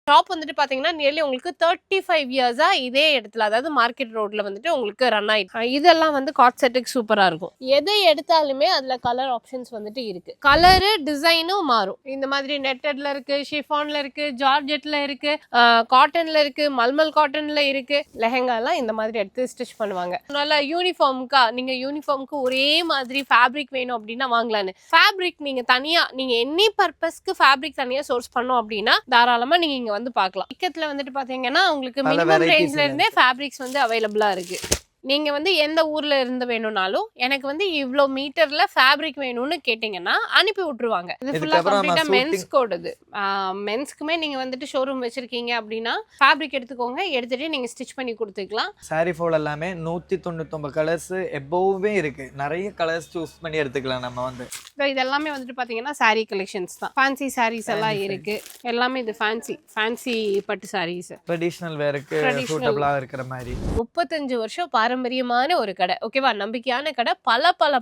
Shop வந்துட்டு பாத்தீங்கன்னா nearly உங்களுக்கு 35 இயர்ஸா இதே இடத்துல, அதாவது மார்க்கெட் ரோட்ல வந்துட்டு உங்களுக்கு ரன் ஆயிட்டு. இதெல்லாம் வந்து காட் செட்டுக்கு சூப்பரா இருக்கும். எதை எடுத்தாலுமே அதுல கலர் ஆப்ஷன்ஸ் வந்துட்டு இருக்கு. கலரு டிசைனும் மாறும். இந்த மாதிரி நெட்டட்ல இருக்கு, ஷிஃபான்ல இருக்கு, ஜார்ஜெட்ல இருக்கு, காட்டன்ல இருக்கு, மல்மல் காட்டன்ல இருக்கு. லெஹங்கா எல்லாம் இந்த மாதிரி எடுத்து ஸ்டிச் பண்ணுவாங்க. அதனால யூனிஃபார்முக்கா நீங்க யூனிஃபார்முக்கு ஒரே மாதிரி ஃபேப்ரிக் வேணும் அப்படின்னா வாங்கலான்னு. ஃபேப்ரிக் நீங்க தனியா நீங்க எனி பர்பஸ்க்கு ஃபேப்ரிக் தனியா சோர்ஸ் பண்ணோம் அப்படின்னா தாராளமா நீங்க இங்க வந்து பார்க்கலாம். இக்கத்துல வந்துட்டு பாத்தீங்கன்னா உங்களுக்கு மினிமம் ரேஞ்ச்ல இருந்தே ஃபேப்ரிக்ஸ் வந்து அவைலபிளா இருக்கு. நீங்க வந்து எந்த ஊர்ல இருந்து வேணும்னாலும் எனக்கு வந்து இவ்ளோ மீட்டர்ல ஃபேப்ரிக் வேணும்னு கேட்டீங்கன்னா அனுப்பி விட்டுருவாங்க. இது ஃபுல்லா கம்ப்ளீட்டா மென்ஸ் கோட். இது மென்ஸ்க்குமே நீங்க வந்துட்டு ஷோரூம் வச்சிருக்கீங்க அப்படின்னா ஃபேப்ரிக் எடுத்துக்கோங்க, எடுத்துட்டு நீங்க ஸ்டிச் பண்ணி கொடுத்துக்கலாம். சாரி ஃபோல் எல்லாமே 199 கலர்ஸ் எபோவே இருக்கு. நிறைய கலர்ஸ் சூஸ் பண்ணி எடுத்துக்கலாம் நம்ம வந்து. இது எல்லாமே வந்துட்டு பாத்தீங்கன்னா சாரி கலெக்ஷன்ஸ் தான். ஃபேன்சி சாரீஸ் எல்லாம் இருக்கு. எல்லாமே இது ஃபேன்சி பட்டு சாரீஸ், ட்ரெடிஷனல் வேருக்கு சூட்டபிளா இருக்கிற மாதிரி. 35 வருஷம் பாரம்பரியமான ஒரு கடை. ஓகேவா, நம்பிக்கையான கடை,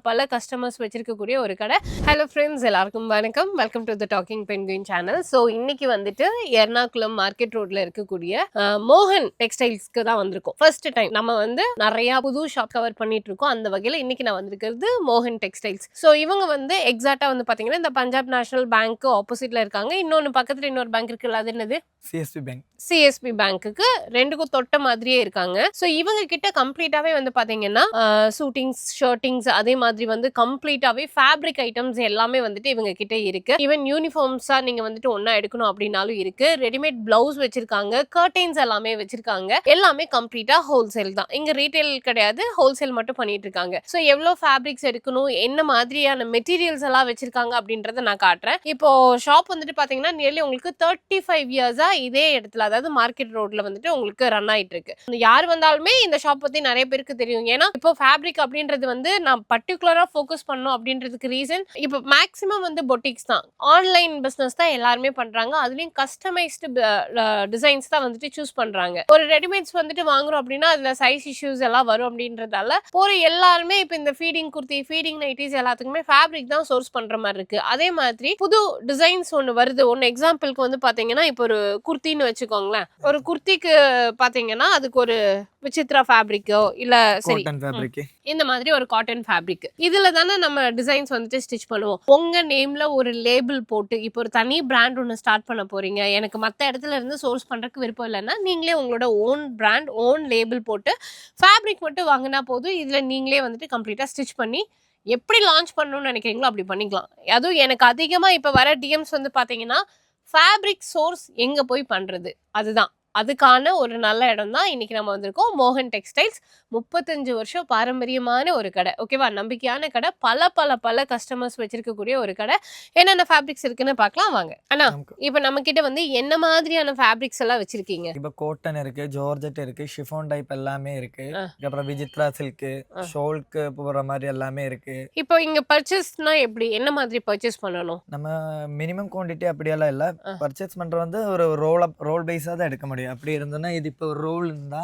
பல கஸ்டமர்ஸ் வச்சிருக்கக்கூடிய ஒரு கடை. ஹலோ ஃப்ரெண்ட்ஸ், எல்லாருக்கும் வணக்கம். Welcome to the docking penguin channel. So இன்னைக்கு வந்துட்டு எர்ணாகுளம் மார்க்கெட் ரோட்ல இருக்கக்கூடிய மோகன் டெக்ஸ்டைல்ஸ்க்கு தான் வந்திருக்கோம். ஃபர்ஸ்ட் டைம் நம்ம வந்து நிறைய புது ஷாப் கவர் பண்ணிட்டு இருக்கோம். அந்த வகையில இன்னைக்கு நான் வந்திருக்கிறது மோகன் டெக்ஸ்டைல்ஸ். ஸோ இவங்க வந்து எக்ஸாக்டா வந்து பாத்தீங்கன்னா இந்த பஞ்சாப் நேஷனல் பேங்க் ஆப்போசிட்ல இருக்காங்க. இன்னொன்னு பக்கத்துல இன்னொரு பேங்க் இருக்குல்ல, அது என்னது? சிஎஸ்பி பேங்க்குக்கு ரெண்டுக்கும் தொட்ட மாதிரியே இருக்காங்க. ஸோ இவங்க கிட்ட கம்ப்ளீட்டாவே வந்து பாத்தீங்கன்னா சூட்டிங்ஸ், ஷர்ட்டிங்ஸ், அதே மாதிரி வந்து கம்ப்ளீட்டாவே ஃபேப்ரிக் ஐட்டம்ஸ் எல்லாமே வந்துட்டு இவங்க கிட்ட இருக்கு. ஈவன் யூனிஃபார்ம்ஸா நீங்க வந்துட்டு ஒன்னா எடுக்கணும் அப்படின்னாலும் இருக்கு. ரெடிமேட் பிளவுஸ் வச்சிருக்காங்க, கர்டைன்ஸ் எல்லாமே வச்சிருக்காங்க. எல்லாமே கம்ப்ளீட்டா ஹோல்சேல் தான். இங்க ரீட்டைல் கிடையாது, ஹோல்சேல் மட்டும் பண்ணிட்டு இருக்காங்க. ஸோ எவ்வளவு ஃபேப்ரிக்ஸ் எடுக்கணும், என்ன மாதிரியான மெட்டீரியல்ஸ் எல்லாம் வச்சிருக்காங்க அப்படின்றத நான் காட்டுறேன். இப்போ ஷாப் வந்துட்டு பாத்தீங்கன்னா நியர்லி உங்களுக்கு 35 இயர்ஸா இதே இடத்துல, அதாவது மார்க்கெட் ரோட்ல வந்துட்டு உங்களுக்கு ரன் ஆயிட்டு இருக்கு. யார் வந்தாலுமே இந்த ஷாப் பத்தி நிறைய பேருக்கு தெரியும். ஏன்னா இப்போ ஃபேப்ரிக் அப்படின்றது வந்து நான் பர்டிகுலரா ஃபோக்கஸ் பண்ணணும் அப்படின்றதுக்கு ரீசன், இப்போ மேக்ஸிமம் வந்து பொட்டிக்ஸ் தான், ஆன்லைன் பிசினஸ் தான் எல்லாருமே பண்றாங்க. அதுலயும் கஸ்டமைஸ்டு டிசைன்ஸ் தான் வந்துட்டு சூஸ் பண்றாங்க. ஒரு ரெடிமேட்ஸ் வந்துட்டு வாங்குறோம் அப்படின்னா அதுல சைஸ் இஷ்யூஸ் எல்லாம் வரும் அப்படின்றதால போற எல்லாருமே இப்போ இந்த ஃபீடிங் குர்த்தி, ஃபீடிங் நைட்டிஸ் எல்லாத்துக்குமே ஃபேப்ரிக் தான் சோர்ஸ் பண்ற மாதிரி இருக்கு. அதே மாதிரி புது டிசைன்ஸ் ஒன்று வருது. ஒன்னு எக்ஸாம்பிளுக்கு வந்து பாத்தீங்கன்னா இப்போ ஒரு குர்த்தின்னு வச்சுக்கோங்களேன். ஒரு குர்த்திக்கு பாத்தீங்கன்னா அதுக்கு ஒரு விசித்ரா ஃபேப்ரிக்கோ இல்ல சரி இந்த மாதிரி ஒரு காட்டன் ஃபேப்ரிக், இதுல தானே நம்ம டிசைன்ஸ் வந்துட்டு ஸ்டிச் பண்ணுவோம். உங்க நேம்ல ஒரு லேபிள் போட்டு இப்போ ஒரு தனி பிராண்ட் ஒன்று ஸ்டார்ட் பண்ண போறீங்க, எனக்கு மற்ற இடத்துல இருந்து சோர்ஸ் பண்றதுக்கு விருப்பம் இல்லைன்னா நீங்களே உங்களோட ஓன் பிராண்ட், ஓன் லேபிள் போட்டு ஃபேப்ரிக் மட்டும் வாங்கினா போதும். இதுல நீங்களே வந்துட்டு கம்ப்ளீட்டா ஸ்டிச் பண்ணி எப்படி லான்ச் பண்ணணும்னு நினைக்கிறீங்களோ அப்படி பண்ணிக்கலாம். அதுவும் எனக்கு அதிகமா இப்ப வர டிஎம்ஸ் வந்து பாத்தீங்கன்னா ஃபேப்ரிக் சோர்ஸ் எங்க போய் பண்றது, அதுதான், அதுக்கான ஒரு நல்ல இடம் தான் இன்னைக்கு நம்ம வந்திருக்கோம். மோகன் டெக்ஸ்டைல்ஸ் 35 வருஷம் பாரம்பரியமான ஒரு கடை. ஓகேவா, நம்பிக்கையான கடை, பல கஸ்டமர்ஸ் வச்சிருக்கக்கூடிய ஒரு கடை. என்னென்ன ஃபேப்ரிக்ஸ் இருக்குன்னு பார்க்கலாம் வாங்க. அண்ணா, இப்போ நம்ம கிட்ட வந்து என்ன மாதிரியான ஃபேப்ரிக்ஸ் எல்லாம் வச்சிருக்கீங்க? இப்போ காட்டன் இருக்கு, ஜார்ஜெட் இருக்கு, ஷிஃபான் டைப் எல்லாமே இருக்கு. அப்புறம் விசித்ரா சில்க், ஷோல்க்கு போற மாதிரி எல்லாமே இருக்கு. இப்போ இங்க பர்ச்சேஸ்னா எப்படி, என்ன மாதிரி பர்ச்சேஸ் பண்ணணும்? நம்ம மினிமம் குவாண்டிட்டி அப்படியெல்லாம் இல்ல, பர்ச்சேஸ் பண்றது வந்து ஒரு ரோல் பேஸா தான் எடுக்க முடியும். அப்படி இருந்ததுன்னா இது இப்போ ஒரு ரோல் இருந்தா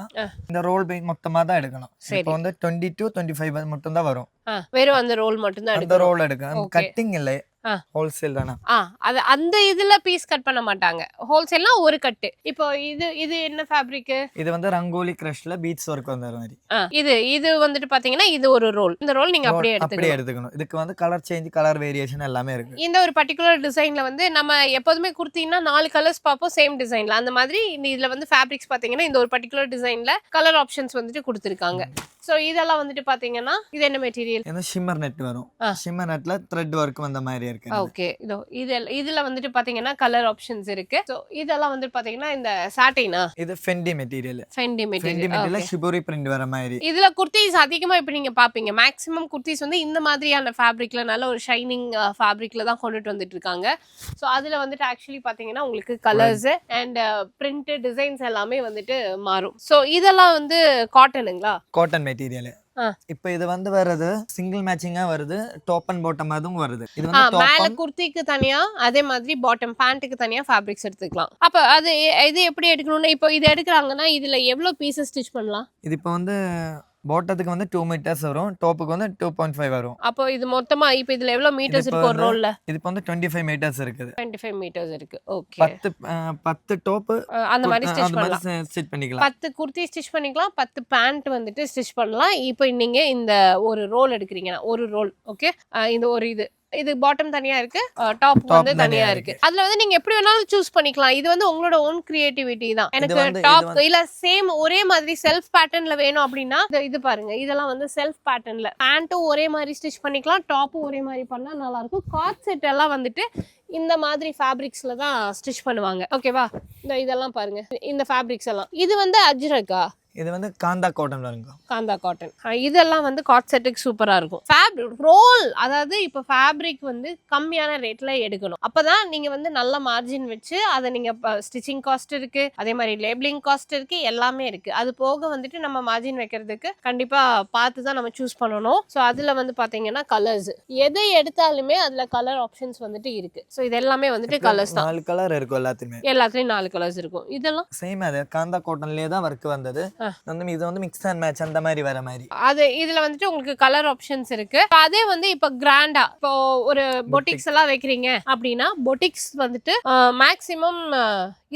இந்த ரோல் பேஸ் மொத்தமா தான் எடுக்கணும். இப்போ வந்து 20 to 25 மட்டும் தான் வரும். வெறும் அந்த ரோல் மட்டும் தான் அந்த ரோல் எடுக்கணும், கட்டிங் இல்ல, ஹோல்சேல் தானா. அது அந்த இதுல பீஸ் கட் பண்ண மாட்டாங்க, ஹோல்சேல்னா ஒரு கட்டு. இப்போ இது என்ன ஃபேப்ரிக்? இது வந்து ரங்கோலி கிரஷ்ல பீட்ஸ் வர்க் வந்த மாதிரி. இது வந்துட்டு பாத்தீங்கன்னா இது ஒரு ரோல். இந்த ரோல் நீங்க அப்படியே எடுத்துக்கணும். இதுக்கு வந்து கலர் சேஞ்ச், கலர் வேரியேஷன் எல்லாமே இருக்கு. இந்த ஒரு பர்టిక్యులர் டிசைன்ல வந்து நம்ம எப்போதுமே குர்த்தினா 4 கலர்ஸ் பாப்போம் சேம் டிசைன்ல. அந்த மாதிரி இதுல வந்து ஃபேப்ரிக்ஸ் பாத்தீங்கன்னா இந்த ஒரு பர்టిక్యులர் டிசைன்ல கலர் ஆப்ஷன்ஸ் வந்துட்டு கொடுத்திருக்காங்க. சோ இதெல்லாம் வந்துட்டு பாத்தீங்கன்னா இது என்ன மெட்டீரியல்? இது ஷிம்மர் நெட் வரும். ஷிம்மர் நெட்ல த்ரெட் வர்க் வந்த மாதிரி இருக்கு. ஓகே, இதுல வந்துட்டு பாத்தீங்கன்னா கலர் ஆப்ஷன்ஸ் இருக்கு. சோ இதெல்லாம் வந்து பாத்தீங்கன்னா இந்த சாட்டினா, இது Fendi material. Fendi material shibori print வர மாதிரி. இதுல குர்த்திஸ் அதிகமா இப்ப நீங்க பாப்பீங்க, மேக்ஸிமம் குர்த்திஸ் வந்து இந்த மாதிரியான ஃபேப்ரிக்ல, நல்ல ஒரு ஷைனிங் ஃபேப்ரிக்ல தான் கொண்டுட்டு வந்துட்டு இருக்காங்க. சோ அதுல வந்துட்டு ஆக்சுவலி பாத்தீங்கன்னா உங்களுக்கு கலர்ஸ் அண்ட் பிரிண்ட் டிசைன்ஸ் எல்லாமே வந்துட்டு மாறும். சோ இதெல்லாம் வந்து காட்டனுங்களா? Cotton material. இப்போ இது வந்து வருது சிங்கிள் மேட்சிங்கா வருது, டாப் அண்ட் பாட்டம் அதுவும் வருது. இது வந்து மேல குர்த்திக்கு தனியா, அதே மாதிரி பாட்டம் பேண்ட்க்கு தனியா ஃபேப்ரிக்ஸ் எடுத்துக்கலாம். அப்ப அது இது எப்படி எடுக்கணும்னா, இப்போ இது எடுக்கறாங்கன்னா இதுல எவ்வளவு பீசஸ் ஸ்டிச் பண்ணலாம்? இது இப்போ வந்து பாட்டத்துக்கு வந்து 2 மீட்டர்ஸ் வரும், டாப்புக்கு வந்து 2.5 வரும். அப்போ இது மொத்தமா இப்போ இதுல எவ்வளவு மீட்டர்ஸ் இருக்கு ஒரு ரோல்ல? இது இப்போ வந்து 25 மீட்டர்ஸ் இருக்குது. 25 மீட்டர்ஸ் இருக்கு. ஓகே. 10 டாப் அந்த மாதிரி ஸ்டிச் அந்த பண்ணலாம். மாதிரி ஸ்டிச் பண்ணிக்கலாம். 10 குர்த்தி ஸ்டிச் பண்ணிக்கலாம், 10 பேண்ட் வந்துட்டு ஸ்டிச் பண்ணலாம். இப்போ நீங்க இந்த ஒரு ரோல் எடுக்கிறீங்கன்னா ஒரு ரோல், ஓகே, இந்த ஒரு இது பாட்டம் தனியா இருக்கு, டாப் வந்து தனியா இருக்கு. அதுல வந்து நீங்க எப்படி வேணாலும் சூஸ் பண்ணிக்கலாம். இது வந்து உங்களோட ஓன் கிரியேட்டிவிட்டி தான். எனக்கு டாப் இல்ல சேம் ஒரே மாதிரி செல்ஃப் பேட்டர்ன்ல வேணும் அப்படின்னா இது பாருங்க, இதெல்லாம் வந்து செல்ஃப் பேட்டர்ன்ல பேண்ட்டும் ஒரே மாதிரி ஸ்டிச் பண்ணிக்கலாம், டாப்பும் ஒரே மாதிரி பண்ணா நல்லா இருக்கும். காட் செட் எல்லாம் வந்துட்டு இந்த மாதிரி ஃபேப்ரிக்ஸ்ல தான் ஸ்டிச் பண்ணுவாங்க, ஓகேவா? இதெல்லாம் பாருங்க, இந்த ஃபேப்ரிக்ஸ் எல்லாம் இது வந்து அஜ்ரக்கா, இது வந்து காந்தா காட்டன்ல இருக்கு. காந்தா காட்டன். இதெல்லாம் வந்து காட் செட்டுக்கு சூப்பரா இருக்கும். ரோல், அதாவது இப்போ ஃபேப்ரிக் வந்து கம்மியான ரேட்ல எடுக்கணும். அப்பதான் நீங்க வந்து நல்ல மார்ஜின் வச்சு அதை நீங்க ஸ்டிச்சிங் காஸ்ட் இருக்கு, அதே மாதிரி லேபிளிங் காஸ்ட் இருக்கு, எல்லாமே இருக்கு. அது போக வந்துட்டு நம்ம மார்ஜின் வைக்கிறதுக்கு கண்டிப்பா பார்த்து தான் நம்ம சூஸ் பண்ணணும். ஸோ அதுல வந்து பாத்தீங்கன்னா கலர்ஸ் எதை எடுத்தாலுமே அதுல கலர் ஆப்ஷன்ஸ் வந்துட்டு இருக்கு. ஸோ இது எல்லாமே வந்துட்டு கலர்ஸ் தான். 4 கலர் இருக்கும் எல்லாத்துலயும். 4 கலர்ஸ் இருக்கும். இதெல்லாம் சேம் அது காந்தா காட்டன்லயே தான் வர்க் வந்தது. இது வந்து மிக்ஸ் அண்ட் மேட்ச் அந்த மாதிரி வர மாதிரி. அது இதுல வந்துட்டு உங்களுக்கு கலர் ஆப்ஷன்ஸ் இருக்கு. அதே வந்து இப்ப கிராண்டா இப்போ ஒரு பொட்டிக்ஸ் எல்லாம் வைக்கிறீங்க அப்படின்னா பொட்டிக்ஸ் வந்துட்டு மேக்ஸிமம்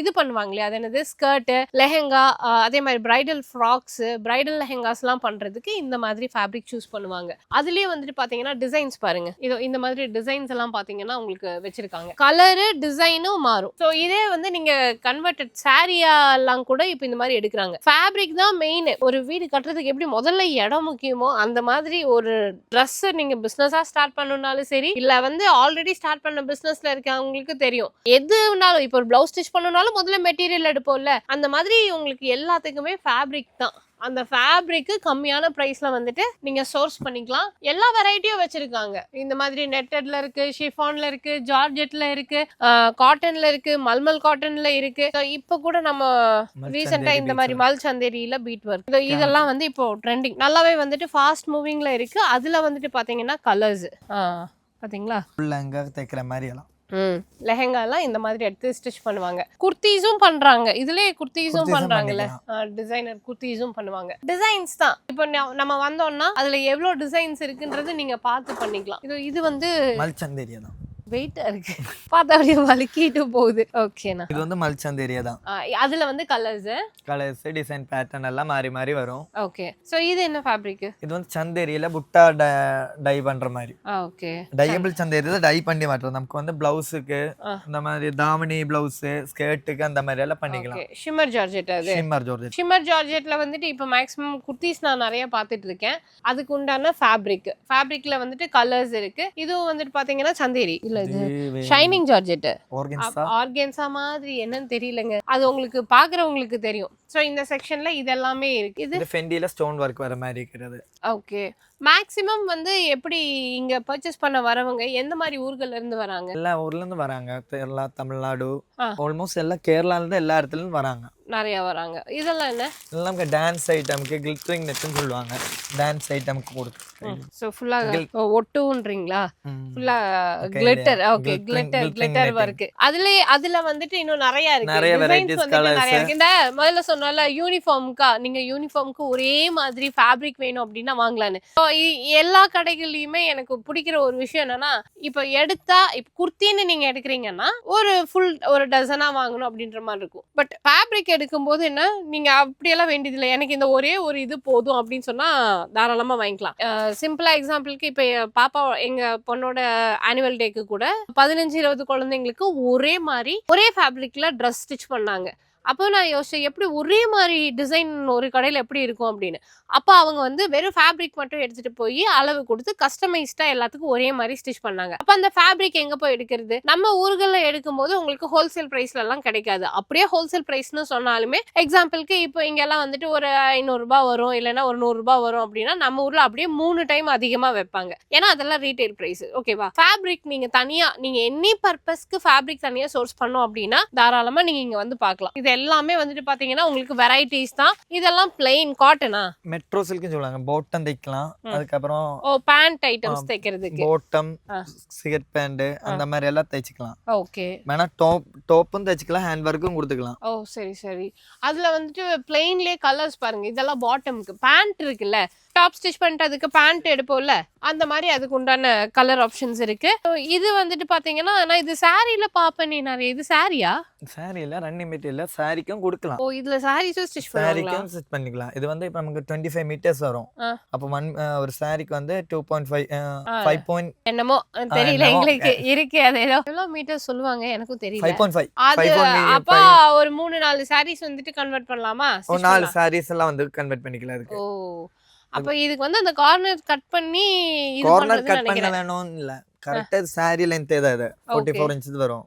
இது பண்ணுவாங்க இல்லையா, அது என்னது, ஸ்கர்ட், லெஹெங்கா, அதே மாதிரி பிரைடல் ஃப்ராக்ஸ், பிரைடல் லெஹெங்காஸ் எல்லாம் பண்றதுக்கு இந்த மாதிரி ஃபேப்ரிக் சூஸ் பண்ணுவாங்க. அதுலயே வந்துட்டு பாத்தீங்கன்னா டிசைன்ஸ் பாருங்க, இதோ இந்த மாதிரி டிசைன்ஸ் எல்லாம் பாத்தீங்கன்னா உங்களுக்கு வச்சிருக்காங்க. கலரு டிசைனும் மாறும். ஸோ இதே வந்து நீங்க கன்வெர்டட் சாரியா எல்லாம் கூட இப்போ இந்த மாதிரி எடுக்கிறாங்க. ஃபேப்ரிக் தான் மெயின். ஒரு வீடு கட்டுறதுக்கு எப்படி முதல்ல இடம் முக்கியமோ அந்த மாதிரி ஒரு ட்ரெஸ் நீங்க பிசினஸா ஸ்டார்ட் பண்ணணும்னாலும் சரி, இல்ல வந்து ஆல்ரெடி ஸ்டார்ட் பண்ண பிசினஸ்ல இருக்கவங்களுக்கு தெரியும், எதுனாலும் இப்போ ஒரு பிளவுஸ் ஸ்டிச் பண்ணணும்னாலும் முதல்ல மெட்டீரியல் எடுப்போம்ல, அந்த மாதிரி உங்களுக்கு எல்லாத்துக்குமே ஃபேப்ரிக் தான். அந்த ஃபேப்ரிக்கு கம்மியான பிரைஸ்ல வந்துட்டு நீங்க சோர்ஸ் பண்ணிக்கலாம். எல்லா வெரைட்டியும் வச்சிருக்காங்க. இந்த மாதிரி நெட்டட்ல இருக்கு, ஷிஃபான்ல இருக்கு, ஜார்ஜெட்ல இருக்கு, காட்டன்ல இருக்கு, மல்மல் காட்டன்ல இருக்கு. இப்ப கூட நம்ம ரீசெண்டா இந்த மாதிரி மல் சந்தேரியில பீட் ஒர்க், இதெல்லாம் வந்து இப்போ ட்ரெண்டிங், நல்லாவே வந்துட்டு ஃபாஸ்ட் மூவிங்ல இருக்கு. அதுல வந்துட்டு பாத்தீங்கன்னா கலர்ஸ் பாத்தீங்களா, ஃபுல்லா தைக்கிற மாதிரி எல்லாம் லெஹெங்கா எல்லாம் இந்த மாதிரி எடுத்து ஸ்டிச் பண்ணுவாங்க. குர்த்திஸும் பண்றாங்க, இதுலயே குர்த்திஸும் பண்றாங்கல்ல, டிசைனர் குர்த்திஸும் பண்ணுவாங்க. டிசைன்ஸ் தான். இப்போ நம்ம வந்தோம்னா அதுல எவ்வளவு டிசைன்ஸ் இருக்குன்றது நீங்க பார்த்து பண்ணிக்கலாம். இது வந்து மல்சந்தேரியா தான், வெயிட்டா இருக்கு, பார்த்தா அப்படியே வலிக்கிட்டு போகுது. ஓகேண்ணா, இது வந்து மல்சந்தேரியா தான். அதுல வந்து கலர்ஸ் டிசைன் பேட்டர்ன் எல்லாம் மாறி மாறி வரும். ஓகே. சோ இது என்ன ஃபேப்ரிக்? இது வந்து சந்தேரியில புட்டா டை பண்ற மாதிரி. ஓகே. டையபிள் சந்தேரியில டை பண்ணி மாட்டோம். நமக்கு வந்து பிளவுஸுக்கு இந்த மாதிரி தாவணி பிளவுஸ், ஸ்கர்ட்டுக்கு அந்த மாதிரி எல்லாம் பண்ணிக்கலாம். Shimmer georgette. அது ஷிம்மர் ஜார்ஜெட்ல வந்துட்டு இப்போ மேக்ஸிமம் குர்த்திஸ் நான் நிறைய பார்த்துட்டு இருக்கேன். அதுக்கு உண்டான ஃபேப்ரிக்ல வந்துட்டு கலர்ஸ் இருக்கு. இதுவும் வந்துட்டு பாத்தீங்கன்னா சந்தேரி இல்ல, இது ஷைனிங் ஜார்ஜெட், ஆர்கன்ஸா மாதிரி என்னன்னு தெரியலங்க, அது உங்களுக்கு பாக்குறவங்களுக்கு தெரியும். சோ இந்த செக்ஷன்ல இதெல்லாமே இருக்கு. இது ஃபெண்டில ஸ்டோன் வர்க் வர மாதிரி இருக்குது. ஓகே. மேக்ஸிமம் வந்து எப்படி இங்க பர்ச்சேஸ் பண்ண வரவங்க எந்த மாதிரி ஊர்கள்ல இருந்து வராங்க? எல்லா ஊர்ல இருந்து வராங்க. கேரளா, தமிழ்நாடு, ஆல்மோஸ்ட் எல்லா கேரளால இருந்து எல்லா இடத்துல இருந்து வராங்க, நிறைய வராங்க. இதெல்லாம் என்ன? எல்லாம் டான்ஸ் ஐட்டம்க்கு கிளிட்டரிங் நெட்னு சொல்லுவாங்க. டான்ஸ் ஐட்டம்க்கு கொடுத்து சோ ஃபுல்லா ஒட்டுன்றீங்களா? ஃபுல்லா கிளிட்டர். Okay, glitter work. அதுல வந்துட்டு இன்னும் நிறைய இருக்கு. நிறைய வெரைட்டிஸ் கலர்ஸ் நிறைய இருக்கு. இந்த முதல்ல சொன்னால யூனிஃபார்ம்க்கா, நீங்க யூனிஃபார்ம்க்கு ஒரே மாதிரி ஃபேப்ரிக் வேணும் அப்படின்னா வாங்கலான்னு. எல்லா கடைகள்லயுமே எனக்கு பிடிக்கிற ஒரு விஷயம் என்னன்னா, இப்ப எடுத்தா இப்ப குர்த்தின்னு நீங்க எடுக்கிறீங்கன்னா ஒரு டசனா வாங்கணும் அப்படின்ற மாதிரி இருக்கும். பட் ஃபேப்ரிக் எடுக்கும்போது என்ன, நீங்க அப்படியெல்லாம் வேண்டியதில்லை, எனக்கு இந்த ஒரே ஒரு இது போதும் அப்படின்னு சொன்னா தாராளமா வாங்கிக்கலாம். சிம்பிளா எக்ஸாம்பிளுக்கு இப்ப பாப்பா, எங்க பொண்ணோட ஆனுவல் டேக்கு கூட 15-20 குழந்தைங்களுக்கு ஒரே மாதிரி ஒரே ஃபேப்ரிக்ல ட்ரெஸ் ஸ்டிச் பண்ணாங்க. அப்போ நான் யோசிச்சேன், எப்படி ஒரே மாதிரி டிசைன் ஒரு கடையில் எப்படி இருக்கும் அப்படின்னு. அப்போ அவங்க வந்து வெறும் ஃபேப்ரிக் மட்டும் எடுத்துட்டு போய் அளவு கொடுத்து கஸ்டமைஸ்டா எல்லாத்துக்கும் ஒரே மாதிரி ஸ்டிச் பண்ணாங்க. அப்போ அந்த ஃபேப்ரிக் எங்க போய் எடுக்கிறது? நம்ம ஊர்களில் எடுக்கும்போது உங்களுக்கு ஹோல்சேல் பிரைஸ்ல எல்லாம் கிடைக்காது. அப்படியே ஹோல்சேல் பிரைஸ்னு சொன்னாலுமே, எக்ஸாம்பிளுக்கு இப்போ இங்கெல்லாம் வந்துட்டு ஒரு 500 ரூபாய் வரும், இல்லைன்னா ஒரு 100 ரூபாய் வரும் அப்படின்னா நம்ம ஊர்ல அப்படியே 3 டைம் அதிகமா வைப்பாங்க. ஏன்னா அதெல்லாம் ரீட்டைல் பிரைஸ். ஓகேவா? ஃபேப்ரிக் நீங்க தனியா, நீங்க எனி பர்பஸ்க்கு ஃபேப்ரிக் தனியா சோர்ஸ் பண்ணோம் அப்படின்னா தாராளமா நீங்க இங்க வந்து பார்க்கலாம். இது எல்லாமே வந்துட்டு பாத்தீங்கன்னா உங்களுக்கு வெரைட்டிஸ் தான். இதெல்லாம் பிளைன் காட்டனா, மெட்ரோ சில்க்னு சொல்லுவாங்க. பாட்டம் தைக்கலாம், அதுக்கு அப்புறம் பேண்ட் ஐட்டம்ஸ் தைக்கிறதுக்கு பாட்டம், சிகட் பேண்ட் அந்த மாதிரி எல்லாம் தைச்சுக்கலாம். ஓகே. வேணா டாப்பும் தைச்சுக்கலாம், ஹேண்ட் வர்க்கும் கொடுத்துக்கலாம். சரி சரி. அதுல வந்துட்டு பிளைன்லயே கலர்ஸ் பாருங்க. இதெல்லாம் பாட்டம்க்கு. பேண்ட் இருக்குல்ல, டாப் ஸ்டிச் பண்ணிட்டு அதுக்கு பேண்ட் எடுப்போம்ல அந்த மாதிரி அதுக்கு உண்டான கலர் ஆப்ஷன்ஸ் இருக்கு. So, இது வந்துட்டு பாத்தீங்கன்னா நான் இது சாரியில பாப்பேன் நிறைய. இது சாரியா? சாரியில ரன்னிங் மெட்டீரியல் சாரிக்கும் கொடுக்கலாம். ஓ இதுல சாரீஸும் ஸ்டிச் பண்ணுவாங்களா? சாரிக்கும் ஸ்டிச் பண்ணிக்கலாம். இது வந்து இப்போ நமக்கு 25 மீட்டர்ஸ் வரும். அப்போ ஒரு சாரிக்கு வந்து 2.5 5. என்னமோ தெரியல எங்களுக்கு இருக்கு. அது ஏதோ எவ்வளவு மீட்டர் சொல்லுவாங்க எனக்கும் தெரியல. 5.5 அது அப்ப ஒரு 3-4 சாரீஸ் வந்துட்டு கன்வெர்ட் பண்ணலாமா? 4 சாரீஸ் எல்லாம் வந்து கன்வெர்ட் பண்ணிக்கலாம் அதுக்கு. ஓ அப்ப இதுக்கு வந்து அந்த கார்னர் கட் பண்ணி இது கார்னர் பண்றதுன்னு கட் பண்ண நினைக்கிறேன். வேணும் இல்ல. கரெக்ட்டா சாரி லெந்த் தான் இது. 44 இன்ச் வரும்.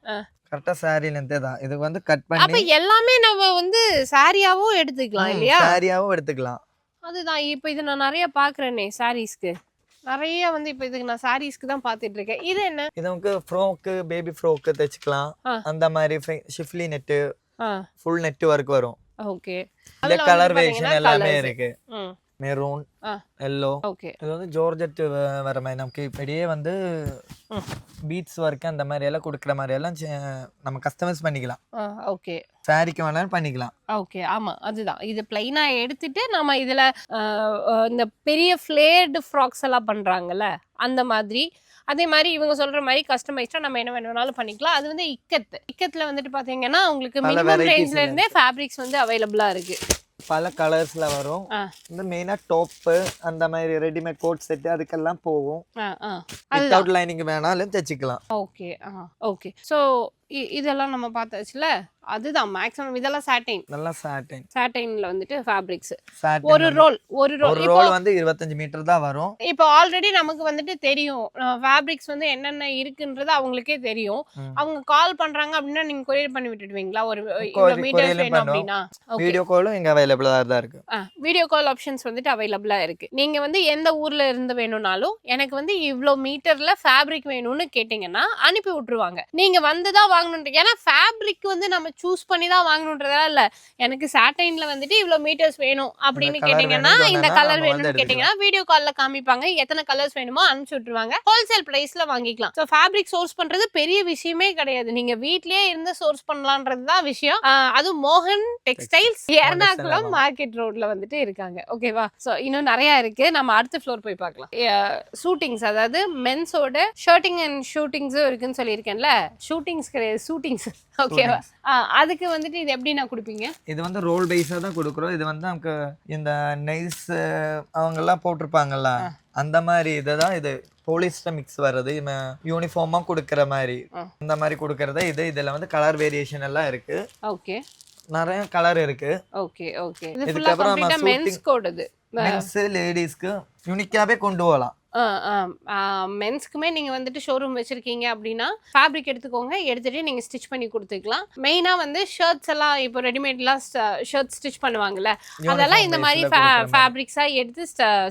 கரெக்ட்டா சாரி லெந்த் தான். இதுக்கு வந்து கட் அப்ப பண்ணி எல்லாமே நம்ம வந்து சாரியாவும் எடுத்துக்கலாம் இல்லையா? சாரியாவும் எடுத்துக்கலாம். அதுதான் இப்ப இது நான் நிறைய பாக்குறேனே சாரீஸ்க்கு. நிறைய வந்து இப்ப இதுக்கு நான் சாரீஸ்க்கு தான் பாத்துட்டு இருக்கேன். இது என்ன? இது நமக்கு ஃப்ராக் பேபி ஃப்ராக் தைச்சுக்கலாம். அந்த மாதிரி ஷிஃப்லி நெட் ஃபுல் நெட் வர்க் வரும். ஓகே. இந்த கலர் வேரியேஷன் எல்லாமே இருக்கு. Maroon, yellow. ஓகே. இது வந்து ஜார்ஜெட் வர மாதிரி நமக்கு இப்படியே வந்து பீட்ஸ் ஒர்க் அந்த மாதிரி எல்லாம் கொடுக்குற மாதிரி எல்லாம் நம்ம கஸ்டமைஸ் பண்ணிக்கலாம். ஓகே. சாரிக்கு வேணாலும் பண்ணிக்கலாம். ஓகே ஆமா அதுதான். இது பிளைனா எடுத்துட்டு நம்ம இதுல இந்த பெரிய ஃபிளேர்டு ஃப்ராக்ஸ் எல்லாம் பண்றாங்கல்ல அந்த மாதிரி. அதே மாதிரி இவங்க சொல்ற மாதிரி கஸ்டமைஸ்டா நம்ம என்ன வேணாலும் பண்ணிக்கலாம். அது வந்து இக்கத்துல வந்துட்டு பாத்தீங்கன்னா உங்களுக்கு மினிமம் ரேஞ்ச்ல இருந்தே ஃபேப்ரிக்ஸ் வந்து அவைலபிளா இருக்கு. பல கலர்ஸ்ல வரும். இந்த மெயினா டாப் அந்த மாதிரி ரெடிமேட் கோட் செட் அதுக்கெல்லாம் போகும். வித்தவுட் லைனிங் வேணாலும் தைச்சிக்கலாம். Okay okay. சோ இதெல்லாம் நம்ம பார்த்தாச்சுல. அதுதான் மேக்ஸிமம் இதெல்லாம் சாட்டின். நல்லா சாட்டின். சாட்டின்ல வந்துட்டு ஃபேப்ரிக்ஸ். ஒரு ரோல் வந்து 25 மீட்டர் தான் வரும். இப்போ ஆல்ரெடி நமக்கு வந்துட்டு தெரியும் ஃபேப்ரிக்ஸ் வந்து என்னென்ன இருக்குன்றது அவங்களுக்கே தெரியும். அவங்க கால் பண்றாங்க அப்படின்னா நீங்க கொரியர் பண்ணி விட்டுடுவீங்களா? ஒரு மீட்டர்ஸ் வேணும் அப்படின்னா வீடியோ காலும் இங்க அவைலபிளா தான் இருக்கு. வீடியோ கால் ஆப்ஷன்ஸ் வந்துட்டு அவைலபிளா இருக்கு. நீங்க வந்து எந்த ஊர்ல இருந்து வேணும்னாலும் எனக்கு வந்து இவ்ளோ மீட்டர்ல ஃபேப்ரிக் வேணும்னு கேட்டீங்கன்னா அனுப்பி விட்டுருவாங்க. நீங்க வந்து தான் வாங்கணும். ஏன்னா ஃபேப்ரிக் வந்து நம்ம சூஸ் பண்ணி தான் வாங்கணும்ன்றதா இல்ல. எனக்கு சாட்டைன்ல வந்துட்டு இவ்ளோ மீட்டர்ஸ் வேணும் அப்படின்னு கேட்டீங்கன்னா இந்த கலர் வேணும்னு கேட்டீங்கன்னா வீடியோ கால்ல காமிப்பாங்க. எத்தனை கலர்ஸ் வேணுமோ அனுப்பிச்சு விட்டுருவாங்க. ஹோல்சேல் பிரைஸ்ல வாங்கிக்கலாம். சோ ஃபேப்ரிக் சோர்ஸ் பண்றது பெரிய விஷயமே கிடையாது. நீங்க வீட்லயே இருந்து சோர்ஸ் பண்ணலாம்ன்றது தான் விஷயம். அது மோகன் டெக்ஸ்டைல்ஸ் எர்ணாகுளம் மார்க்கெட் ரோட்ல வந்துட்டு இருக்காங்க. ஓகேவா? சோ இன்னும் நிறைய இருக்கு. நம்ம அடுத்த ஃப்ளோர் போய் பார்க்கலாம். ஷூட்டிங்ஸ் அதாவது மென்ஸோட ஷர்ட்டிங் அண்ட் ஷூட்டிங்ஸும் இருக்குன்னு சொல்லியிருக்கேன்ல. ஷூட்டிங்ஸ் கிடையாது ஷூட்டிங்ஸ். ஓகேவா? அதுக்கு வந்துட்டு இது எப்படி நான் கொடுப்பீங்க? இது வந்து ரோல் பேஸா தான் கொடுக்குறோம். இது வந்து நமக்கு இந்த நைஸ் அவங்க எல்லாம் போட்டிருப்பாங்கல்ல அந்த மாதிரி இதுதான். இது போலிஸ்டர் மிக்ஸ் வர்றது யூனிஃபார்மா கொடுக்கற மாதிரி அந்த மாதிரி கொடுக்கறத இது. இதுல வந்து கலர் வேரியேஷன் எல்லாம் இருக்கு. ஓகே. நிறைய கலர் இருக்கு. Okay okay. இது ஃபுல்லா கம்ப்ளீட்டா மென்ஸ் கோட். இது மென்ஸ் லேடிஸ்க்கு யூனிக்காவே கொண்டு போகலாம். மென்ஸ்க்குமே நீங்க வந்துட்டு ஷோரூம் வச்சிருக்கீங்க அப்படின்னா ஃபேப்ரிக் எடுத்துக்கோங்க. எடுத்துட்டு நீங்க ஸ்டிச் பண்ணி கொடுத்துக்கலாம். மெயினா வந்து ஷர்ட்ஸ் எல்லாம் இப்போ ரெடிமேட்லாம் ஷர்ட் ஸ்டிச் பண்ணுவாங்கல்ல அதெல்லாம் இந்த மாதிரி ஃபேப்ரிக்ஸா எடுத்து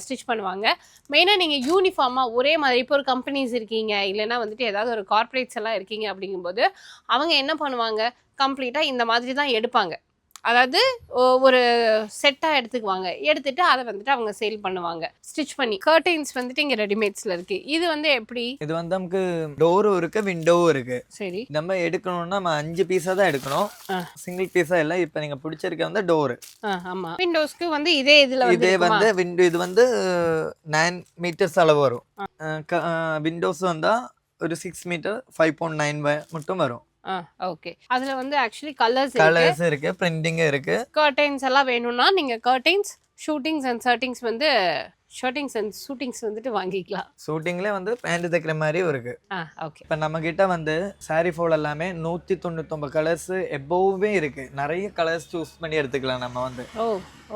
ஸ்டிச் பண்ணுவாங்க. மெயினா நீங்க யூனிஃபார்மா ஒரே மாதிரி இப்போ ஒரு கம்பெனிஸ் இருக்கீங்க இல்லைன்னா வந்துட்டு ஏதாவது ஒரு கார்பரேட்ஸ் எல்லாம் இருக்கீங்க அப்படிங்கும்போது அவங்க என்ன பண்ணுவாங்க கம்ப்ளீட்டா இந்த மாதிரி தான் எடுப்பாங்க. அதாவது ஒரு செட்டா எடுத்துக்குவாங்க. எடுத்துட்டு அதை வந்துட்டு அவங்க சேல் பண்ணுவாங்க ஸ்டிச் பண்ணி. கர்டைன்ஸ் வந்துட்டு இங்க ரெடிமேட்ஸ்ல இருக்கு. இது வந்து எப்படி? இது வந்து நமக்கு டோரும் இருக்கு விண்டோவும் இருக்கு. சரி. நம்ம எடுக்கணும்னா நம்ம 5 பீஸா தான் எடுக்கணும். சிங்கிள் பீஸா இல்ல. இப்போ நீங்க பிடிச்சிருக்க வந்து டோர். ஆமா. விண்டோஸ்க்கு வந்து இதே இதுல வந்து இதே வந்து விண்டோ இது வந்து 9 மீட்டர்ஸ் அளவு வரும். விண்டோஸ் வந்தா ஒரு 6 மீட்டர் 5.9 மட்டும் வரும். ஓகே. அதுல வந்து ஆக்சுவலி கலர்ஸ் இருக்கு, பிரிண்டிங் இருக்கு. கர்டைன்ஸ் எல்லாம் வேணும்னா நீங்க கர்டைன்ஸ், ஷூட்டிங்ஸ் அண்ட் ஷர்ட்டிங்ஸ் வந்து ஷர்ட்டிங்ஸ் அண்ட் ஷூட்டிங்ஸ் வந்துட்டு வாங்கிக்கலாம். ஷூட்டிங்ல வந்து பேண்ட் தைக்கிற மாதிரியும் இருக்கு. ஓகே. இப்போ நம்ம கிட்ட வந்து சாரி ஃபோல் எல்லாமே 199 கலர்ஸ் எபோவே இருக்கு. நிறைய கலர்ஸ் சூஸ் பண்ணி எடுத்துக்கலாம் நம்ம வந்து.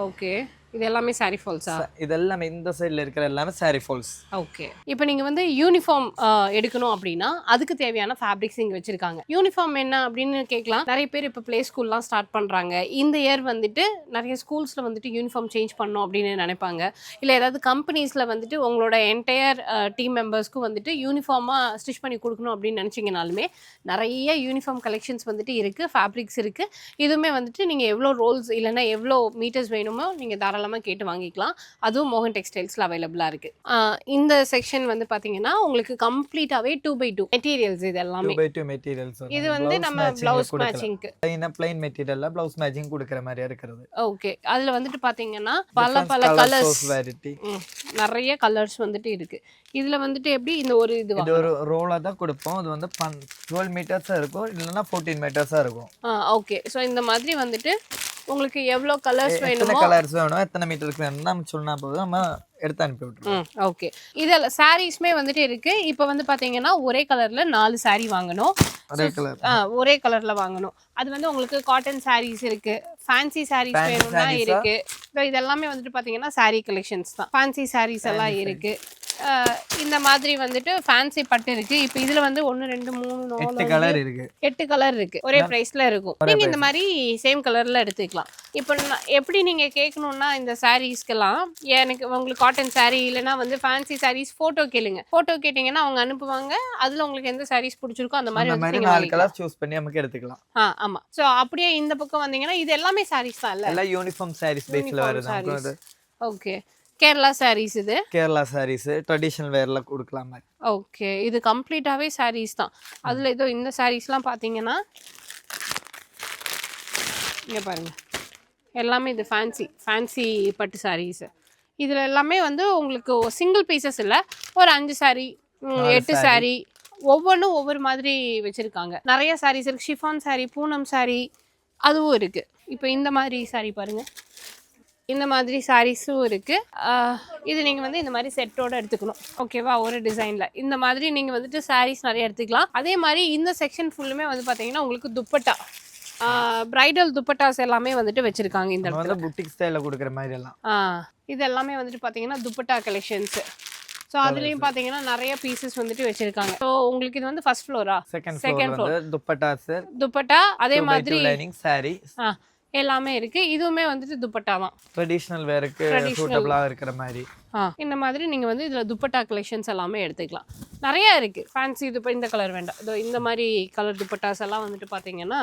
ஓகே. இது எல்லாமே சாரி ஃபால்ஸா? இது எல்லாமே இந்த சைடுல இருக்கிற எல்லாமே சாரி ஃபால்ஸ். ஓகே. இப்போ நீங்க வந்து யூனிஃபார்ம் எடுக்கணும் அப்படின்னா அதுக்கு தேவையான ஃபேப்ரிக்ஸ் இங்க வச்சிருக்காங்க. யூனிஃபார்ம் என்ன அப்படின்னு கேட்கலாம். நிறைய பேர் இப்போ ப்ளே ஸ்கூல்லாம் ஸ்டார்ட் பண்றாங்க. இந்த இயர் வந்துட்டு நிறைய ஸ்கூல்ஸ்ல வந்துட்டு யூனிஃபார்ம் சேஞ்ச் பண்ணணும் அப்படின்னு நினைப்பாங்க. இல்ல ஏதாவது கம்பெனிஸ்ல வந்துட்டு உங்களோட என்டையர் டீம் மெம்பர்ஸ்க்கு வந்துட்டு யூனிஃபார்மா ஸ்டிச் பண்ணி கொடுக்கணும் அப்படின்னு நினைச்சீங்கனாலுமே நிறைய யூனிஃபார்ம் கலெக்ஷன்ஸ் வந்துட்டு இருக்கு. ஃபேப்ரிக்ஸ் இருக்கு. இதுவுமே வந்துட்டு நீங்க எவ்வளோ ரோல்ஸ் இல்லைன்னா எவ்வளோ மீட்டர்ஸ் வேணுமோ நீங்க தாராளமா தாராளமாக கேட்டு வாங்கிக்கலாம். அதுவும் மோகன் டெக்ஸ்டைல்ஸில் அவைலபிளாக இருக்குது. இந்த செக்ஷன் வந்து பார்த்தீங்கன்னா உங்களுக்கு கம்ப்ளீட்டாகவே 2x2 மெட்டீரியல்ஸ் இது எல்லாமே. 2x2 materials. இது வந்து நம்ம ப்ளவுஸ் மேட்சிங்க்கு plain மெட்டீரியல்ல ப்ளவுஸ் மேட்சிங் கொடுக்குற மாதிரியா இருக்கிறது. ஓகே. அதில் வந்துட்டு பார்த்தீங்கன்னா பல கலர்ஸ் நிறைய கலர்ஸ் வந்துட்டு இருக்குது. இதில் வந்துட்டு எப்படி இந்த ஒரு இது ஒரு ரோலாக தான் கொடுப்போம். அது வந்து 12 மீட்டர்ஸாக இருக்கும், இல்லைன்னா 14 மீட்டர்ஸாக இருக்கும். ஓகே. ஸோ இந்த மாதிரி வந்துட்டு உங்களுக்கு எவ்வளோ கலர்ஸ் வேணுமோ, கலர்ஸ் வேணும், எத்தனை மீட்டருக்கு வேணும் நம்ம சொன்னா போதும், நம்ம எடுத்து அனுப்பி விட்டுருவோம். ஓகே. இதில் சாரீஸ்மே வந்துட்டு இருக்கு. இப்போ வந்து பார்த்தீங்கன்னா ஒரே கலர்ல 4 சாரீ வாங்கணும். ஒரே கலர்ல வாங்கணும். அது வந்து உங்களுக்கு காட்டன் சாரீஸ் இருக்கு, ஃபேன்சி சாரீஸ் வேணும்னா இருக்கு. இதெல்லாமே வந்துட்டு பார்த்தீங்கன்னா சாரீ கலெக்ஷன்ஸ் தான். ஃபேன்சி சாரீஸ் எல்லாம் இருக்கு. இந்த மாதிரி வந்துட்டு ஃபேன்சி பட்டு இருக்கு. இப்போ இதுல வந்து 1 2 3 4 கலர் இருக்கு, 8 கலர் இருக்கு. ஒரே பிரைஸ்ல இருக்கும். நீங்க இந்த மாதிரி சேம் கலர்ல எடுத்துக்கலாம். இப்போ எப்படி நீங்க கேட்கணும்னா இந்த சாரீஸ்க்கெல்லாம் எனக்கு உங்களுக்கு காட்டன் சாரீ இல்லைன்னா வந்து ஃபேன்சி சாரீஸ் போட்டோ கேளுங்க. போட்டோ கேட்டீங்கன்னா அவங்க அனுப்புவாங்க. அதுல உங்களுக்கு எந்த சாரீஸ் பிடிச்சிருக்கோ அந்த மாதிரி வந்து நீங்க 4 கலர் சூஸ் பண்ணி நமக்கு எடுத்துக்கலாம். ஆமா. சோ அப்படியே இந்த பக்கம் வந்தீங்கன்னா இது எல்லாமே சாரீஸ் தான் இல்ல, எல்லாம் யூனிஃபார்ம் சாரீஸ் பேஸ்ல வருது. ஓகே. கேரளா சாரீஸ், இது கேரளா சாரீஸ் ட்ரெடிஷனல் வேர்ல கொடுக்கலாம். ஓகே. இது கம்ப்ளீட்டாவே சாரீஸ் தான். அதுல ஏதோ இந்த சாரீஸ்லாம் பாத்தீங்கன்னா இங்க பாருங்க, எல்லாமே இது ஃபேன்சி பட்டு சாரீஸ். இதுல எல்லாமே வந்து உங்களுக்கு சிங்கிள் பீசஸ் இல்ல, ஒரு 5 சாரீ 8 சாரீ ஒவ்வொன்றும் ஒவ்வொரு மாதிரி வச்சிருக்காங்க. நிறைய சாரீஸ் இருக்கு. ஷிஃபான் சாரீ, பூனம் சாரீ அதுவும் இருக்கு. இப்போ இந்த மாதிரி சாரீ பாருங்க, இந்த மாதிரி சாரீஸும் இருக்குது. இது நீங்கள் வந்து இந்த மாதிரி செட்டோட எடுத்துக்கணும். ஓகேவா? ஒரு டிசைனில் இந்த மாதிரி நீங்கள் வந்துட்டு சாரீஸ் நிறைய எடுத்துக்கலாம். அதே மாதிரி இந்த செக்ஷன் ஃபுல்லுமே வந்து பார்த்தீங்கன்னா உங்களுக்கு துப்பட்டா, பிரைடல் துப்பட்டாஸ் எல்லாமே வந்துட்டு வச்சுருக்காங்க. இந்த இடத்துல புட்டிக் ஸ்டைலில் கொடுக்குற மாதிரி எல்லாம் இது எல்லாமே வந்துட்டு பார்த்தீங்கன்னா துப்பட்டா கலெக்ஷன்ஸு. ஸோ அதுலேயும் பார்த்தீங்கன்னா நிறைய பீசஸ் வந்துட்டு வச்சுருக்காங்க. ஸோ உங்களுக்கு இது வந்து first Flora? Second floor dupatta. அதே மாதிரி சாரி எல்லாமே இருக்கு. இதுவுமே வந்துட்டு துப்பட்டா தான், ட்ரெடிஷனல் வேருக்கு சூட்டபிளா இருக்கிற மாதிரி. இந்த மாதிரி நீங்க வந்து இதுல துப்பட்டா கலெக்ஷன்ஸ் எல்லாமே எடுத்துக்கலாம். நிறைய இருக்கு. ஃபேன்சி இந்த கலர் வேண்டாம், இதோ இந்த மாதிரி கலர் துப்பட்டாஸ் எல்லாம் வந்துட்டு பாத்தீங்கன்னா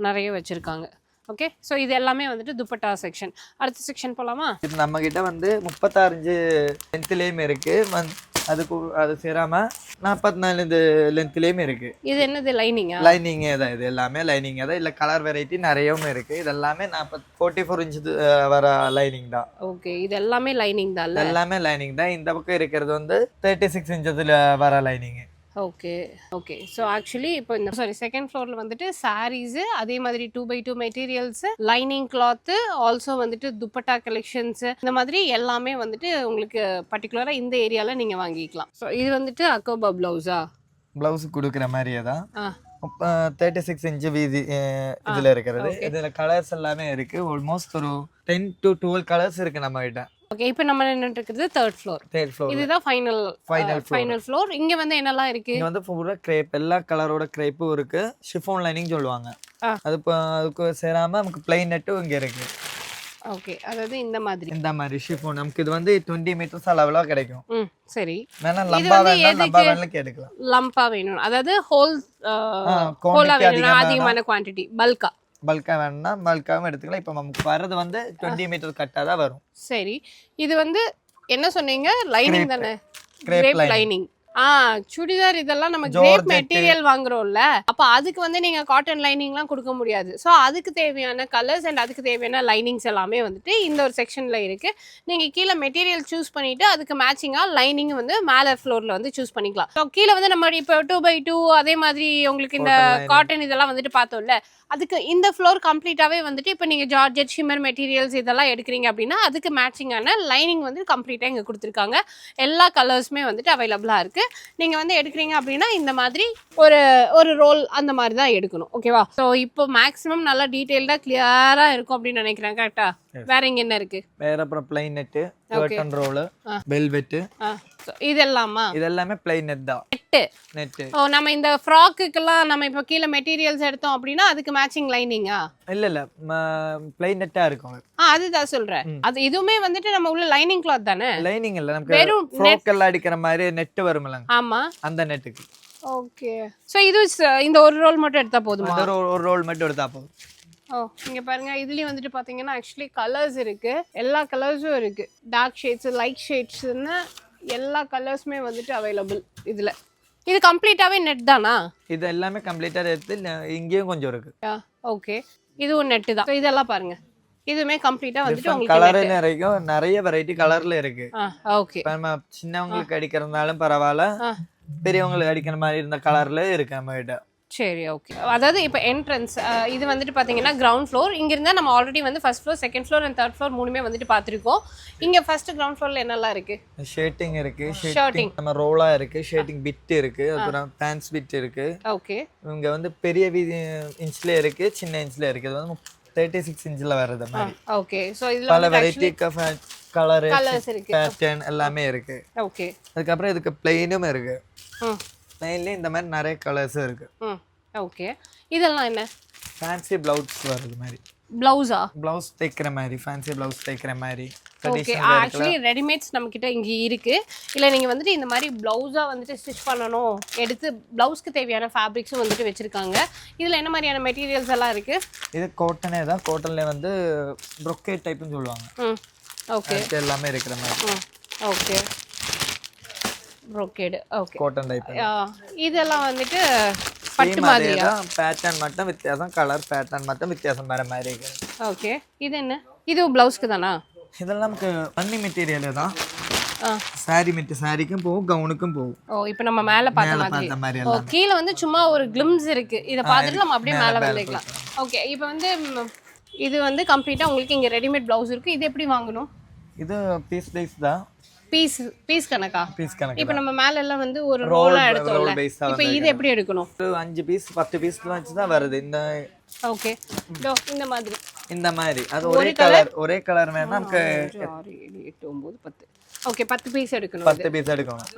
நிறைய வச்சிருக்காங்க. ஓகே. ஸோ இது எல்லாமே வந்துட்டு துப்பட்டா செக்ஷன். அடுத்த செக்ஷன் போலாமா? இது நம்ம கிட்ட வந்து 36 லென்த்லயும் இருக்கு, அது சேராம 44 லென்த்லயும் இருக்கு. இது என்னது லைனிங்கா? லைனிங் தான். இது எல்லாமே லைனிங் தான். இல்ல கலர் வெரைட்டி நிறையவும் இருக்கு. இது எல்லாமே 44 இன்ச் வர லைனிங் தான். ஓகே. இது எல்லாமே லைனிங் தான். எல்லாமே லைனிங் தான். இந்த பக்கம் இருக்கிறது வந்து 36 இன்ச்சஸ்ல வர lining. Okay. Okay. So actually இப்போ இந்த செகண்ட் ஃப்ளோரில் வந்துட்டு சாரீஸு, அதே மாதிரி 2x2 materials, lining cloth, also வந்துட்டு துப்பட்டா கலெக்ஷன்ஸு, இந்த மாதிரி எல்லாமே வந்துட்டு உங்களுக்கு பர்டிகுலராக இந்த ஏரியாவில் நீங்கள் வாங்கிக்கலாம். ஸோ இது வந்துட்டு அக்கோபா ப்ளவுஸா? ப்ளவுஸ் கொடுக்குற மாதிரியே தான். 36 இன்ச் வீதி இதில் இருக்கிறது. இதில் கலர்ஸ் எல்லாமே இருக்கு. ஆல்மோஸ்ட் ஒரு 10 to 12 கலர்ஸ் இருக்கு நம்ம கிட்ட. ஓகே. இப்போ நம்ம நின்னுட்டு இருக்குது தேர்ட் ஃப்ளோர். இதுதான் ஃபைனல் ஃப்ளோர். இங்க வந்து என்னெல்லாம் இருக்கு? இங்க வந்து பூரா கிரேப், எல்லா கலரோட கிரேப்பும் இருக்கு. ஷிஃபான் லைனிங் சொல்லுவாங்க. அதுக்கு சேராம நமக்கு பிளைன் நெட்டும் இங்க இருக்கு. ஓகே. அதாவது இந்த மாதிரி ஷிஃபான் நமக்கு இது வந்து 20 மீட்டர்ஸ் அளவுல கிடைக்கும். சரி. வேணா லம்பா வேணா கேட்கலாம். லம்பா வேணும், அதாவது ஹோலா வேணும், அதிகமான குவாண்டிட்டி, பல்கா வேணும்னா பல்காவும் எடுத்துக்கலாம். இப்போ நமக்கு வர்றது வந்து 20 மீட்டர் கட்டா தான் வரும். சரி. இது வந்து என்ன சொன்னீங்க? லைனிங் தானே? Grape lining. சுடிதார் இதெல்லாம் நம்ம கிரேப் மெட்டீரியல் வாங்குறோம்ல, அப்ப அதுக்கு வந்து நீங்க காட்டன் லைனிங்லாம் கொடுக்க முடியாது. ஸோ அதுக்கு தேவையான கலர்ஸ் அண்ட் அதுக்கு தேவையான லைனிங்ஸ் எல்லாமே வந்துட்டு இந்த ஒரு செக்ஷன்ல இருக்கு. நீங்க கீழே மெட்டீரியல் சூஸ் பண்ணிட்டு அதுக்கு மேட்சிங்கா லைனிங் வந்து மேல ஃப்ளோர்ல வந்து சூஸ் பண்ணிக்கலாம். ஸோ கீழே வந்து நம்ம இப்போ 2x2 அதே மாதிரி உங்களுக்கு இந்த காட்டன் இதெல்லாம் வந்துட்டு பார்த்தோம்ல, அதுக்கு இந்த ஃப்ளோர் கம்ப்ளீட்டாவே வந்துட்டு இப்போ நீங்க ஜார்ஜெட், ஷிம்மர் மெட்டீரியல்ஸ் இதெல்லாம் எடுக்கிறீங்க அப்படின்னா அதுக்கு மேட்சிங்கான லைனிங் வந்து கம்ப்ளீட்டா இங்க கொடுத்துருக்காங்க. எல்லா கலர்ஸுமே வந்துட்டு அவைலபிளா இருக்கு. நீங்க வந்து எடுக்கிறீங்க அப்படின்னா இந்த மாதிரி ஒரு ரோல் அந்த மாதிரி தான் எடுக்கணும். ஓகேவா? ஸோ இப்போ மேக்ஸிமம் நல்லா டீடைல்டா கிளியரா இருக்கும் அப்படின்னு நினைக்கிறேன். கரெக்டா? வேற இங்க என்ன இருக்கு? வேற அப்புறம் plain net, curtain roll, velvet, இதெல்லாமே பிளைன் நெட் தான். நெட். ஓ, நம்ம இந்த ஃப்ராக்குக்கெல்லாம் நம்ம இப்போ கீழே மெட்டீரியல்ஸ் எடுத்தோம் அப்படின்னா அதுக்கு மேட்சிங் லைனிங்கா? இல்ல பிளைன் நெட்டா இருக்கும். அதுதான் சொல்றேன். அது இதுவுமே வந்துட்டு நம்ம உள்ள லைனிங் கிளாத் தானே? லைனிங் இல்ல, நமக்கு ஃப்ராக் எல்லாம் அடிக்கிற மாதிரி நெட் வரும்ல. ஆமா, அந்த நெட்டுக்கு. ஓகே. சோ இது இந்த ஒரு ரோல் மட்டும் எடுத்தா போதுமா? ஒரு ரோல் மட்டும் எடுத்தா போதும். ஓ இங்க பாருங்க இதுலயும் வந்துட்டு பாத்தீங்கன்னா ஆக்சுவலி கலர்ஸ் இருக்கு, எல்லா கலர்ஸும் இருக்கு. டார்க் ஷேட்ஸ், லைட் ஷேட்ஸ்னு எல்லா கலர்ஸுமே வந்துட்டு அவைலபிள் இதுல. இது கம்ப்ளீட்டாவே நெட் தானா? இது எல்லாமே கம்ப்ளீட்டா எடுத்து இங்கேயும் கொஞ்சம் இருக்கு. ஓகே இதுவும் நெட் தான். So, இதெல்லாம் பாருங்க இதுவுமே கம்ப்ளீட்டா வந்துட்டு உங்களுக்கு கலர் நிறைய வெரைட்டி கலர்ல இருக்கு. ஓகே இப்ப நம்ம சின்னவங்களுக்கு அடிக்கிறதுனாலும் பரவாயில்ல, பெரியவங்களுக்கு அடிக்கிற மாதிரி இருந்த கலர்ல இருக்கு நம்ம கிட்ட. சரி ஓகே. அதாவது இப்போ என்ட்ரன்ஸ் இது வந்துட்டு பார்த்தீங்கன்னா கிரவுண்ட் ஃப்ளோர். இங்க இருந்தால் நம்ம ஆல்ரெடி வந்து first floor, second floor and third floor மூணுமே வந்துட்டு பார்த்துருக்கோம். இங்கே ஃபர்ஸ்ட் கிரவுண்ட் ஃப்ளோரில் என்னெல்லாம் இருக்கு? ஷர்ட்டிங் இருக்கு, ஷர்ட்டிங் நம்ம ரோலா இருக்கு, ஷர்ட்டிங் பிட் இருக்கு, அப்புறம் பேண்ட்ஸ் பிட் இருக்கு. ஓகே இங்க வந்து பெரிய இன்ச்ல இருக்கு, சின்ன இன்ச்ல இருக்கு. இது வந்து 36 இன்ச்ல வருது மாதிரி. ஓகே. ஸோ இதில் பல வெரைட்டி கலர்ஸ் இருக்கு, பேட்டர்ன் எல்லாமே இருக்கு. ஓகே. அதுக்கப்புறம் இதுக்கு பிளெயினும் இருக்கு. பிளெயின்ல இந்த மாதிரி நிறைய கலர்ஸ் இருக்கு. ஓகே. இதெல்லாம் என்ன? ஃபேன்சி பிளவுஸ் வருது மாதிரி. பிளவுஸா? பிளவுஸ் தைக்கிற மாதிரி, ஃபேன்சி பிளவுஸ் தைக்கிற மாதிரி. ஓகே. ஆக்சுவலி ரெடிமேட்ஸ் நம்ம கிட்ட இங்க இருக்கு. இல்ல நீங்க வந்துட்டு இந்த மாதிரி பிளவுஸா வந்துட்டு ஸ்டிச் பண்ணணும் எடுத்து பிளவுஸ்க்கு தேவையான ஃபேப்ரிக்ஸும் வந்துட்டு வச்சிருக்காங்க. இதுல என்ன மாதிரியான மெட்டீரியல்ஸ் எல்லாம் இருக்கு? இது காட்டனே தான். காட்டன்ல வந்து brocade டைப்னு சொல்லுவாங்க. ஓகே. இது எல்லாமே இருக்கிற மாதிரி. Okay. brocade. Okay. Cotton type. இதெல்லாம் வந்துட்டு பட்டு மாதிரியா? பேட்டர்ன் மட்டும் வித்தியாசம், கலர் பேட்டர்ன் மட்டும் வித்தியாசம் வேற மாதிரி இருக்கு. ஓகே. இது என்ன? இது பிளவுஸ்க்கு தானா? இதெல்லாம் நமக்கு பன்னி மெட்டீரியல் தான். சாரி சாரிக்கும் போகும், கவுனுக்கும் போகும். ஓ இப்போ நம்ம மேல பார்த்த மாதிரி. ஓ கீழ வந்து சும்மா ஒரு கிளிம்ஸ் இருக்கு. இத பார்த்துட்டு நம்ம அப்படியே மேல வந்துக்கலாம். ஓகே. இப்போ வந்து இது வந்து கம்ப்ளீட்டா உங்களுக்கு இங்க ரெடிமேட் பிளவுஸ் இருக்கு. இது எப்படி வாங்கணும்? இது பீஸ் வைஸ் தான். பீஸ் கணக்கா? பீஸ் கணக்கு. இப்போ நம்ம மேல எல்லாம் வந்து ஒரு ரோலா எடுத்தோம்ல. இப்போ இது எப்படி எடுக்கணும்? 5 பீஸ் 10 பீஸ்ல வச்சு தான் வருது. இந்த ஓகே. இந்த மாதிரி அது ஒரே கலர் வேணா நமக்கு 6 7 8 9 10. ஓகே 10 பீஸ் எடுக்கணும். 10 பீஸ் எடுக்கணும்.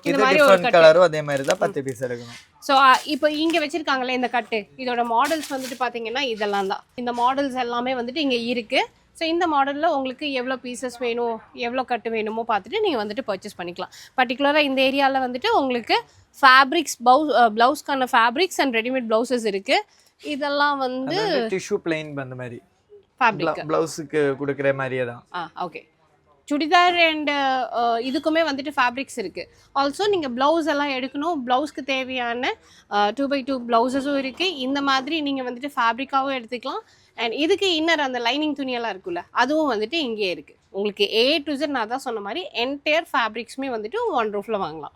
இது டிஃபரண்ட் கலரும் அதே மாதிரி தான் 10 பீஸ் எடுக்கணும். சோ இப்போ இங்க வச்சிருக்காங்கல இந்த கட்டு, இதோட மாடல்ஸ் வந்துட்டு பாத்தீங்கன்னா இதெல்லாம் தான். இந்த மாடல்ஸ் எல்லாமே வந்துட்டு இங்க இருக்கு. ஸோ இந்த மாடலில் உங்களுக்கு எவ்வளோ பீசஸ் வேணும், எவ்வளோ கட்டு வேணுமோ பார்த்துட்டு நீங்கள் வந்துட்டு பர்ச்சேஸ் பண்ணிக்கலாம். பர்டிகுலராக இந்த ஏரியாவில் வந்துட்டு உங்களுக்கு ஃபேப்ரிக்ஸ் ப்ளவுஸ்க்கான ஃபேப்ரிக்ஸ் அண்ட் ரெடிமேட் ப்ளவுசஸ் இருக்குது. இதெல்லாம் வந்து டிஷ்யூ பிளைன் அந்த மாதிரி ஃபேப்ரிக் ப்ளவுஸுக்கு கொடுக்குற மாதிரியே தான். ஓகே. சுடிதார் அண்ட் இதுக்குமே வந்துட்டு ஃபேப்ரிக்ஸ் இருக்குது. ஆல்சோ நீங்கள் ப்ளவுஸ் எல்லாம் எடுக்கணும், ப்ளவுஸ்க்கு தேவையான 2x2 ப்ளவுஸஸும் இருக்குது. இந்த மாதிரி நீங்கள் வந்துட்டு ஃபேப்ரிக்காகவும் எடுத்துக்கலாம். அண்ட் இதுக்கு இன்னர் அந்த லைனிங் துணியெல்லாம் இருக்குல்ல, அதுவும் வந்துட்டு இங்கே இருக்குது. உங்களுக்கு A to Z நான் தான் சொன்ன மாதிரி என்டையர் ஃபேப்ரிக்ஸுமே வந்துட்டு ஒன் ரூஃபில் வாங்கலாம்.